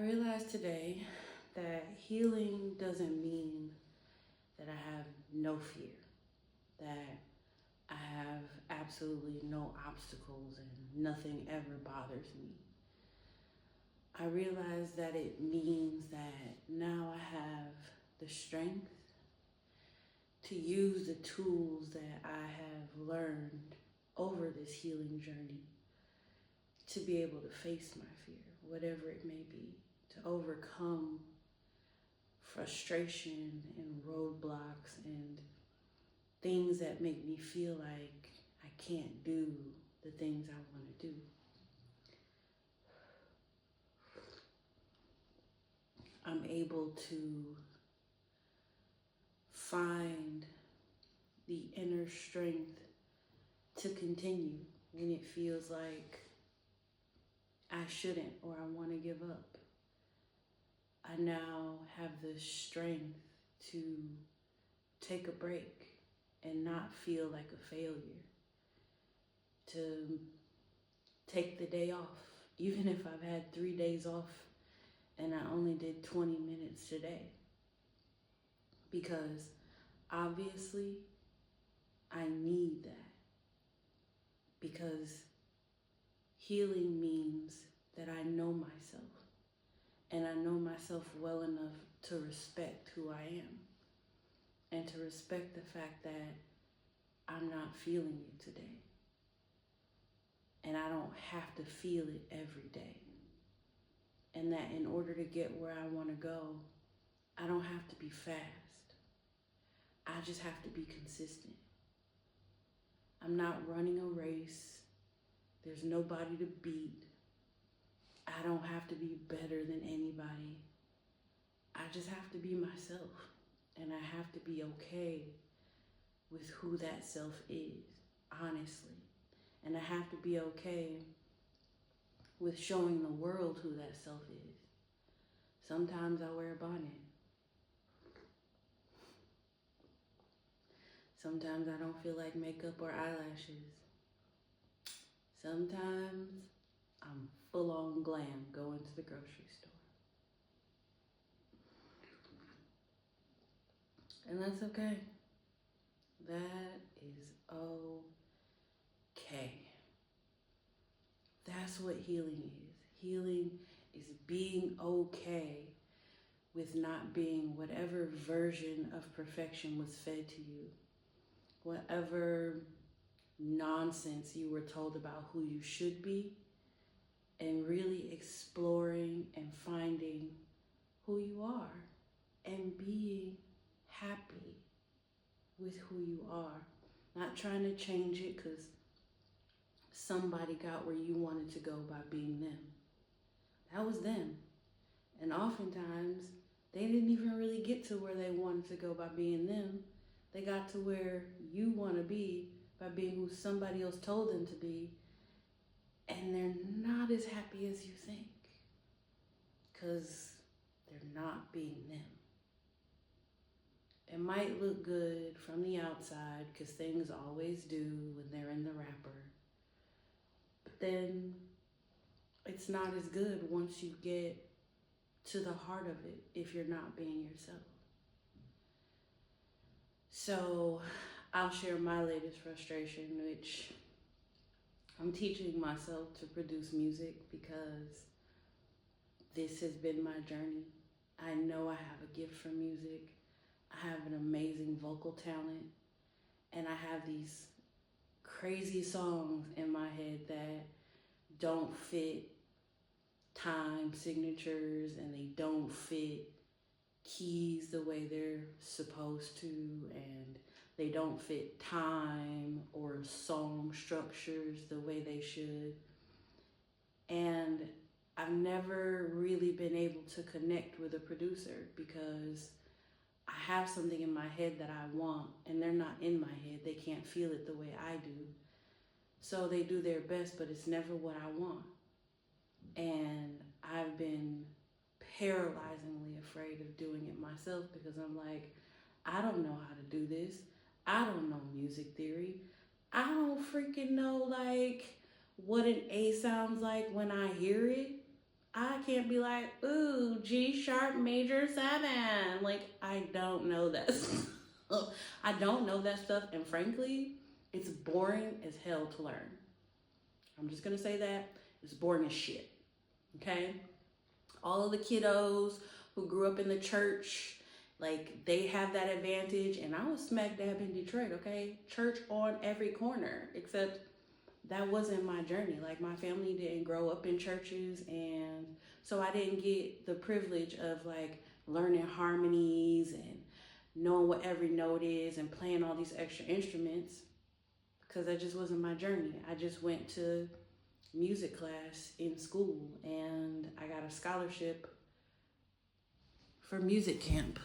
realized today that healing doesn't mean that I have no fear, that I have absolutely no obstacles and nothing ever bothers me. I realize that it means that now I have the strength to use the tools that I have learned over this healing journey to be able to face my fear, whatever it may be, to overcome frustration and roadblocks and things that make me feel like I can't do the things I want to do. I'm able to find the inner strength to continue when it feels like I shouldn't or I want to give up. I now have the strength to take a break and not feel like a failure, to take the day off, even if I've had 3 days off and I only did 20 minutes today. Because obviously I need that, because healing means that I know myself, and I know myself well enough to respect who I am and to respect the fact that I'm not feeling it today. And I don't have to feel it every day. And that in order to get where I want to go, I don't have to be fast. I just have to be consistent. I'm not running a race. There's nobody to beat. I don't have to be better than anybody. I just have to be myself. And I have to be okay with who that self is, honestly. And I have to be okay with showing the world who that self is. Sometimes I wear a bonnet. Sometimes I don't feel like makeup or eyelashes. Sometimes I'm full on glam going to the grocery store. And that's okay. That is okay. That's what healing is. Healing is being okay with not being whatever version of perfection was fed to you. Whatever nonsense you were told about who you should be, and really exploring and finding who you are and being happy with who you are. Not trying to change it because somebody got where you wanted to go by being them. That was them. And oftentimes, they didn't even really get to where they wanted to go by being them. They got to where you want to be by being who somebody else told them to be. And they're not as happy as you think, because they're not being them. It might look good from the outside, because things always do when they're in the wrapper. But then it's not as good once you get to the heart of it if you're not being yourself. So I'll share my latest frustration, which I'm teaching myself to produce music because this has been my journey. I know I have a gift for music. I have an amazing vocal talent, and I have these crazy songs in my head that don't fit time signatures, and they don't fit keys the way they're supposed to, and they don't fit time or song structures the way they should. And I've never really been able to connect with a producer because I have something in my head that I want, and they're not in my head. They can't feel it the way I do. So they do their best, but it's never what I want. And I've been paralyzingly afraid of doing it myself because I'm like, I don't know how to do this. I don't know music theory. I don't freaking know like what an A sounds like when I hear it. I can't be like, ooh, G sharp major 7. Like, I don't know that stuff. I don't know that stuff. And frankly, it's boring as hell to learn. I'm just gonna say that. It's boring as shit. Okay? All of the kiddos who grew up in the church, like, they have that advantage. And I was smack dab in Detroit, okay? Church on every corner, except that wasn't my journey. Like, my family didn't grow up in churches, and so I didn't get the privilege of like learning harmonies and knowing what every note is and playing all these extra instruments, because that just wasn't my journey. I just went to music class in school and I got a scholarship for music camp.